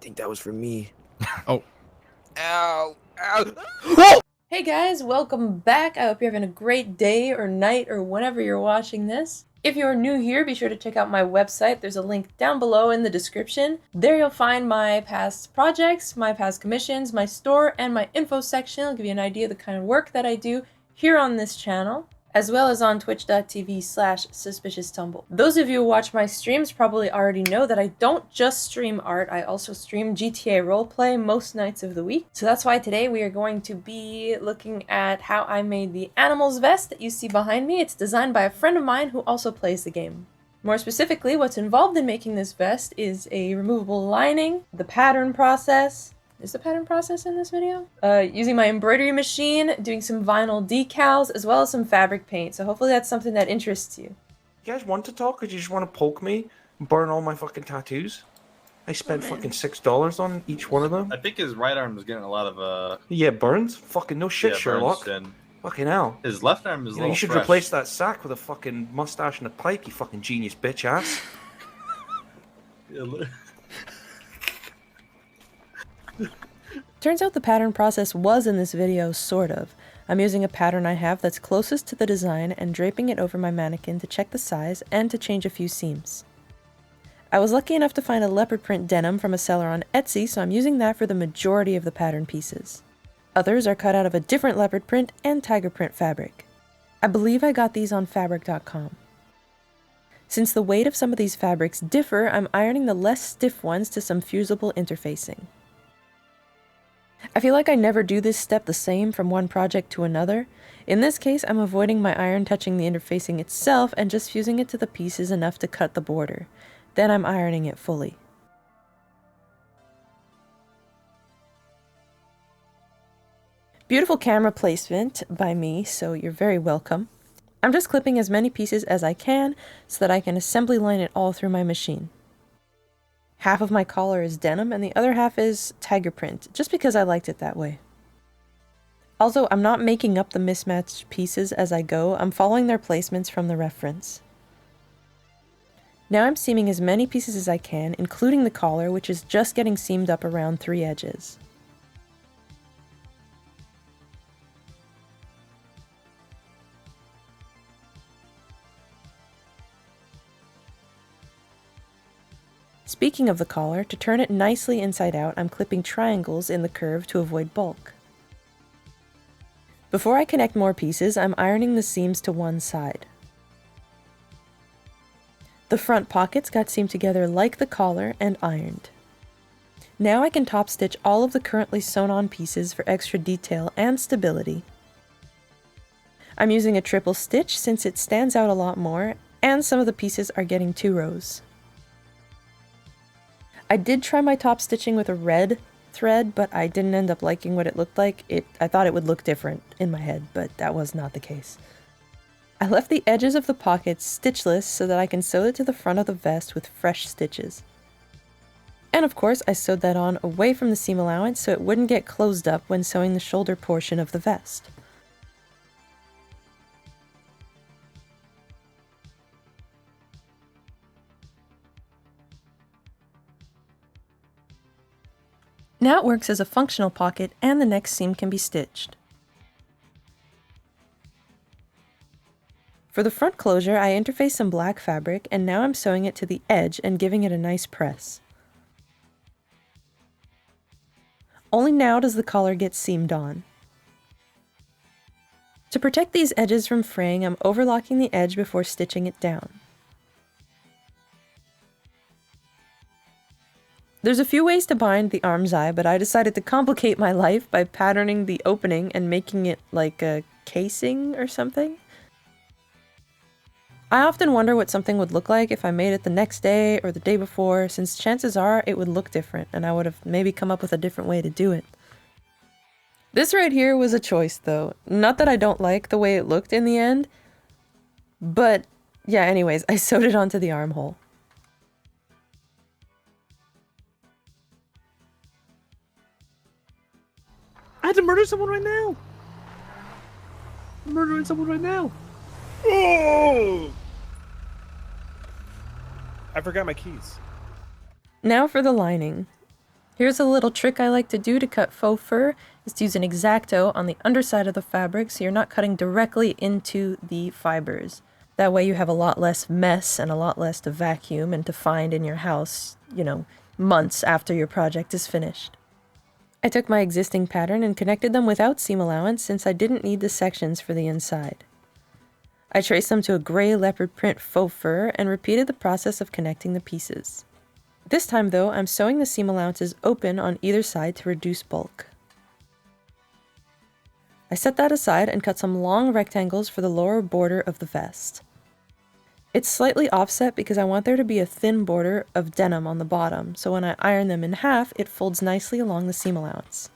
think that was for me. Oh. Ow. Ow. Hey guys, welcome back. I hope you're having a great day or night or whenever you're watching this. If you're new here, be sure to check out my website. There's a link down below in the description. There you'll find my past projects, my past commissions, my store, and my info section. It'll give you an idea of the kind of work that I do here on this channel, as well as on twitch.tv/suspicioustumble. Those of you who watch my streams probably already know that I don't just stream art, I also stream GTA roleplay most nights of the week. So that's why today we are going to be looking at how I made the ANimALz vest that you see behind me. It's designed by a friend of mine who also plays the game. More specifically, what's involved in making this vest is a removable lining, the pattern process. Is the pattern process in this video? Using my embroidery machine, doing some vinyl decals, as well as some fabric paint. So hopefully that's something that interests you. You guys want to talk, or do you just want to poke me and burn all my fucking tattoos? I spent fucking $6 on each one of them. I think his right arm is getting a lot of Yeah, burns? Fucking no shit, yeah, Sherlock. burns, and Fucking hell. his left arm is a little You should fresh. replace that sack with a fucking mustache and a pipe, you fucking genius bitch ass. Turns out the pattern process was in this video, sort of. I'm using a pattern I have that's closest to the design and draping it over my mannequin to check the size and to change a few seams. I was lucky enough to find a leopard print denim from a seller on Etsy, so I'm using that for the majority of the pattern pieces. Others are cut out of a different leopard print and tiger print fabric. I believe I got these on fabric.com. Since the weight of some of these fabrics differ, I'm ironing the less stiff ones to some fusible interfacing. I feel like I never do this step the same from one project to another. In this case, I'm avoiding my iron touching the interfacing itself and just fusing it to the pieces enough to cut the border. Then I'm ironing it fully. Beautiful camera placement by me, so you're very welcome. I'm just clipping as many pieces as I can so that I can assembly line it all through my machine. Half of my collar is denim and the other half is tiger print, just because I liked it that way. Also, I'm not making up the mismatched pieces as I go, I'm following their placements from the reference. Now I'm seaming as many pieces as I can, including the collar, which is just getting seamed up around 3 edges. Speaking of the collar, to turn it nicely inside out, I'm clipping triangles in the curve to avoid bulk. Before I connect more pieces, I'm ironing the seams to one side. The front pockets got seamed together like the collar and ironed. Now I can top stitch all of the currently sewn on pieces for extra detail and stability. I'm using a triple stitch since it stands out a lot more, and some of the pieces are getting 2 rows. I did try my top stitching with a red thread, but I didn't end up liking what it looked like. I thought it would look different in my head, but that was not the case. I left the edges of the pockets stitchless so that I can sew it to the front of the vest with fresh stitches. And of course, I sewed that on away from the seam allowance so it wouldn't get closed up when sewing the shoulder portion of the vest. Now it works as a functional pocket and the next seam can be stitched. For the front closure, I interfaced some black fabric and now I'm sewing it to the edge and giving it a nice press. Only now does the collar get seamed on. To protect these edges from fraying, I'm overlocking the edge before stitching it down. There's a few ways to bind the arm's eye, but I decided to complicate my life by patterning the opening and making it like a casing or something. I often wonder what something would look like if I made it the next day or the day before, since chances are it would look different and I would have maybe come up with a different way to do it. This right here was a choice though. Not that I don't like the way it looked in the end, but yeah, anyways, I sewed it onto the armhole. I had to murder someone right now. I'm murdering someone right now. Oh! I forgot my keys. Now for the lining. Here's a little trick I like to do to cut faux fur, is to use an X-Acto on the underside of the fabric so you're not cutting directly into the fibers. That way you have a lot less mess and a lot less to vacuum and to find in your house, you know, months after your project is finished. I took my existing pattern and connected them without seam allowance since I didn't need the sections for the inside. I traced them to a gray leopard print faux fur and repeated the process of connecting the pieces. This time though, I'm sewing the seam allowances open on either side to reduce bulk. I set that aside and cut some long rectangles for the lower border of the vest. It's slightly offset because I want there to be a thin border of denim on the bottom, so when I iron them in half, it folds nicely along the seam allowance.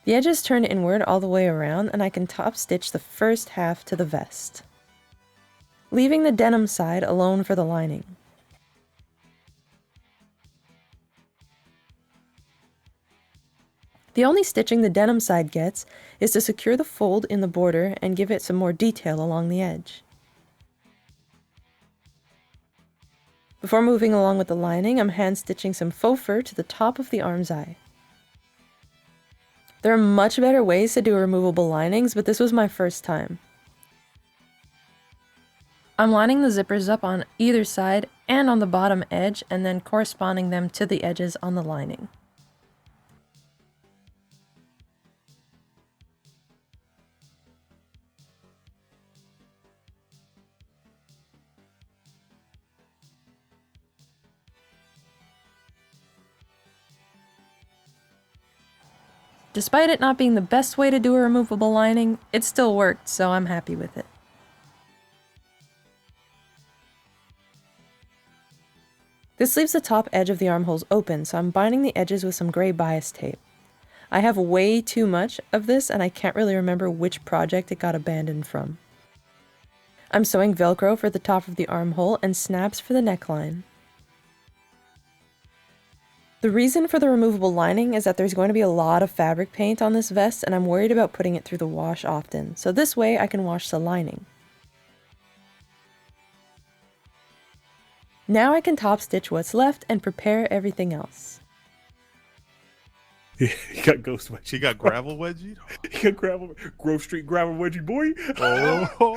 The edges turn inward all the way around, and I can top stitch the first half to the vest, leaving the denim side alone for the lining. The only stitching the denim side gets is to secure the fold in the border and give it some more detail along the edge. Before moving along with the lining, I'm hand stitching some faux fur to the top of the arm's eye. There are much better ways to do removable linings, but this was my first time. I'm lining the zippers up on either side and on the bottom edge and then corresponding them to the edges on the lining. Despite it not being the best way to do a removable lining, it still worked, so I'm happy with it. This leaves the top edge of the armholes open, so I'm binding the edges with some gray bias tape. I have way too much of this and I can't really remember which project it got abandoned from. I'm sewing Velcro for the top of the armhole and snaps for the neckline. The reason for the removable lining is that there's going to be a lot of fabric paint on this vest and I'm worried about putting it through the wash often, so this way I can wash the lining. Now I can top stitch what's left and prepare everything else. Yeah, he got ghost wedgie. She got gravel wedgie? He got gravel, Grove Street gravel wedgie, boy. Oh,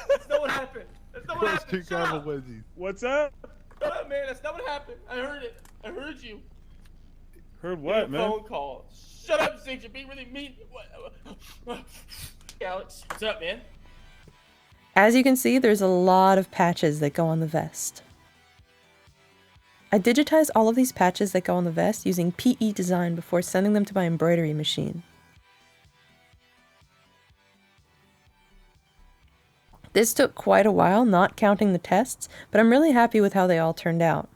That's not what happened. That's not what Grove happened. Street Shut gravel up. wedgie. What's up? Shut up, man. That's not what happened. I heard it. I heard you. Heard You what, had a man? phone call. Shut up, Zink. You're being really mean. What? Alex, what's up, man? As you can see, there's a lot of patches that go on the vest. I digitized all of these patches that go on the vest using PE Design before sending them to my embroidery machine. This took quite a while, not counting the tests, but I'm really happy with how they all turned out.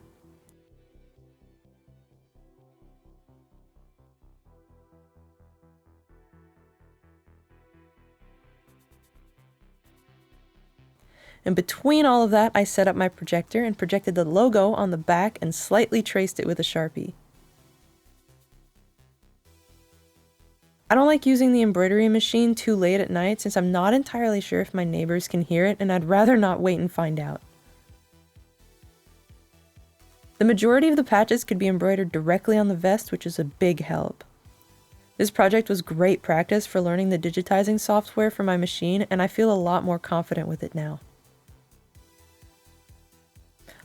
And between all of that, I set up my projector and projected the logo on the back and slightly traced it with a Sharpie. I don't like using the embroidery machine too late at night since I'm not entirely sure if my neighbors can hear it and I'd rather not wait and find out. The majority of the patches could be embroidered directly on the vest, which is a big help. This project was great practice for learning the digitizing software for my machine, and I feel a lot more confident with it now.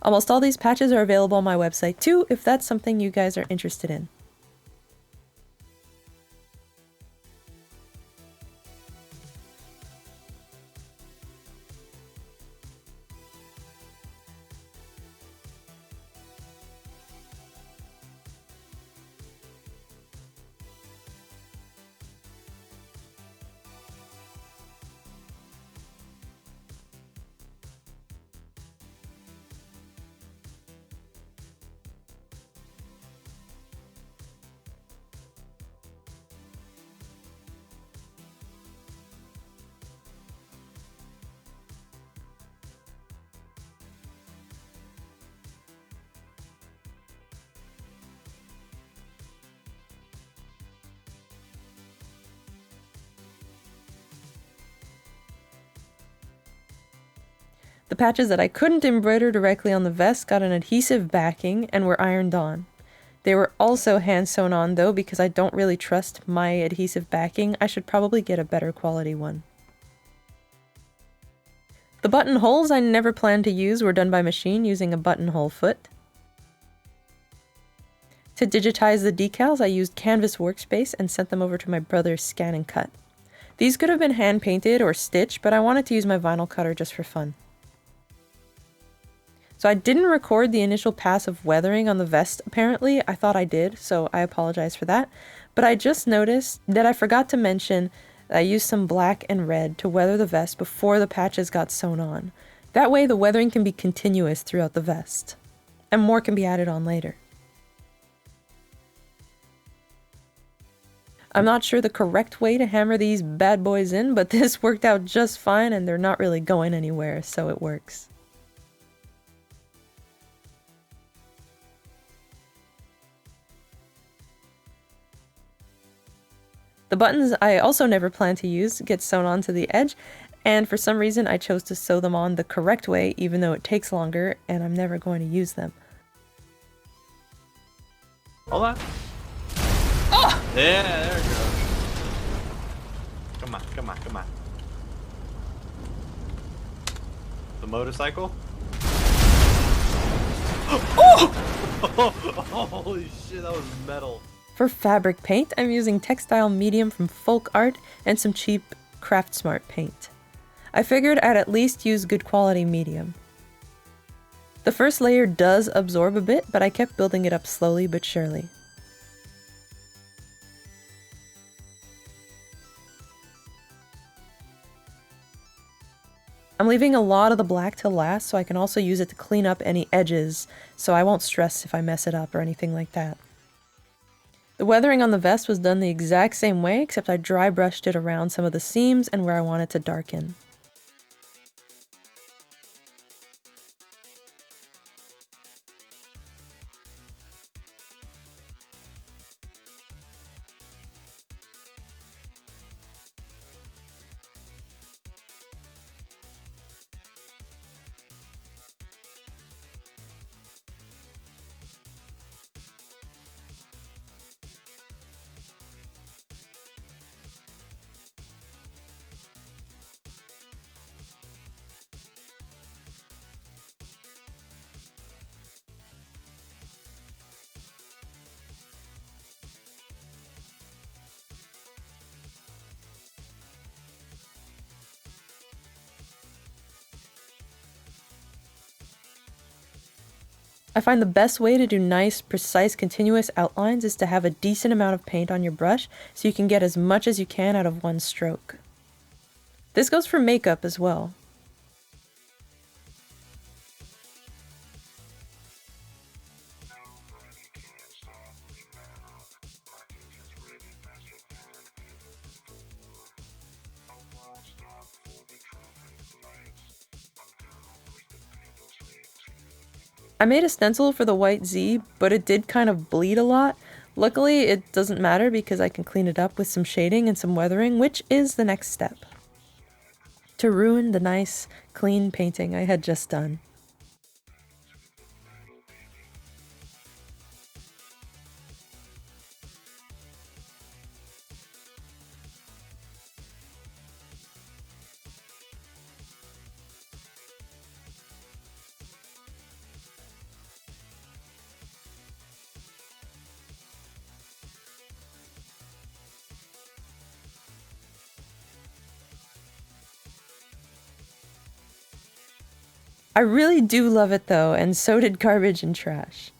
Almost all these patches are available on my website too, if that's something you guys are interested in. The patches that I couldn't embroider directly on the vest got an adhesive backing and were ironed on. They were also hand sewn on though, because I don't really trust my adhesive backing. I should probably get a better quality one. The buttonholes I never planned to use were done by machine using a buttonhole foot. To digitize the decals, I used Canvas Workspace and sent them over to my brother Scan and Cut. These could have been hand painted or stitched, but I wanted to use my vinyl cutter just for fun. So I didn't record the initial pass of weathering on the vest apparently. I thought I did, so I apologize for that. But I just noticed that I forgot to mention that I used some black and red to weather the vest before the patches got sewn on. That way the weathering can be continuous throughout the vest, and more can be added on later. I'm not sure the correct way to hammer these bad boys in, but this worked out just fine and they're not really going anywhere, so it works. The buttons I also never planned to use get sewn onto the edge, and for some reason I chose to sew them on the correct way even though it takes longer and I'm never going to use them. Hold on. Oh! Yeah, there it goes. Come on, come on, come on. The motorcycle? Oh! Holy shit, that was metal. For fabric paint, I'm using textile medium from Folk Art and some cheap Craft Smart paint. I figured I'd at least use good quality medium. The first layer does absorb a bit, but I kept building it up slowly but surely. I'm leaving a lot of the black to last so I can also use it to clean up any edges, so I won't stress if I mess it up or anything like that. The weathering on the vest was done the exact same way, except I dry brushed it around some of the seams and where I wanted to darken. I find the best way to do nice, precise, continuous outlines is to have a decent amount of paint on your brush so you can get as much as you can out of one stroke. This goes for makeup as well. I made a stencil for the white Z, but it did kind of bleed a lot. Luckily, it doesn't matter because I can clean it up with some shading and some weathering, which is the next step to ruin the nice, clean painting I had just done. I really do love it though, and so did Garbage and Trash.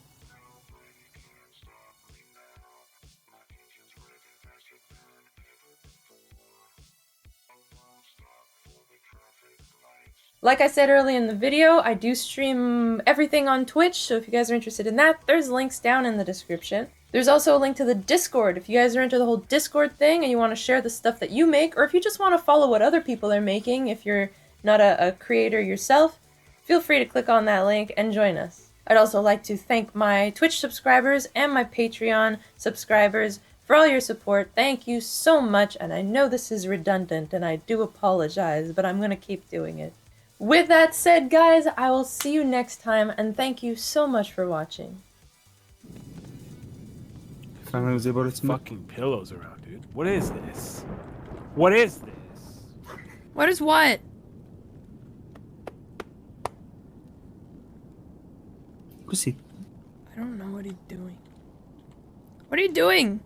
Like I said earlier in the video, I do stream everything on Twitch, so if you guys are interested in that, there's links down in the description. There's also a link to the Discord if you guys are into the whole Discord thing and you want to share the stuff that you make, or if you just want to follow what other people are making if you're not a creator yourself. Feel free to click on that link and join us. I'd also like to thank my Twitch subscribers and my Patreon subscribers for all your support. Thank you so much, and I know this is redundant and I do apologize, but I'm gonna keep doing it. With that said, guys, I will see you next time, and thank you so much for watching. Finally was able to smoke. Fucking pillows around, dude. What is this? What is this? What is what? Pussy. I don't know what he's doing. What are you doing?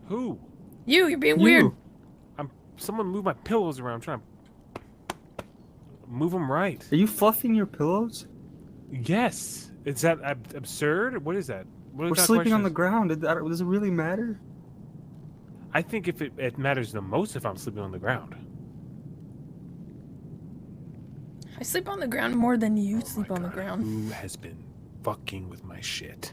Who? You're being weird. Someone move my pillows around. I'm trying to move them right. Are you fluffing your pillows? Yes. Is that absurd? What is that? What We're kind of sleeping on the question ground. Does it really matter? I think if it matters the most if I'm sleeping on the ground. I sleep on the ground more than you Oh my sleep on the God, ground. Who has been fucking with my shit?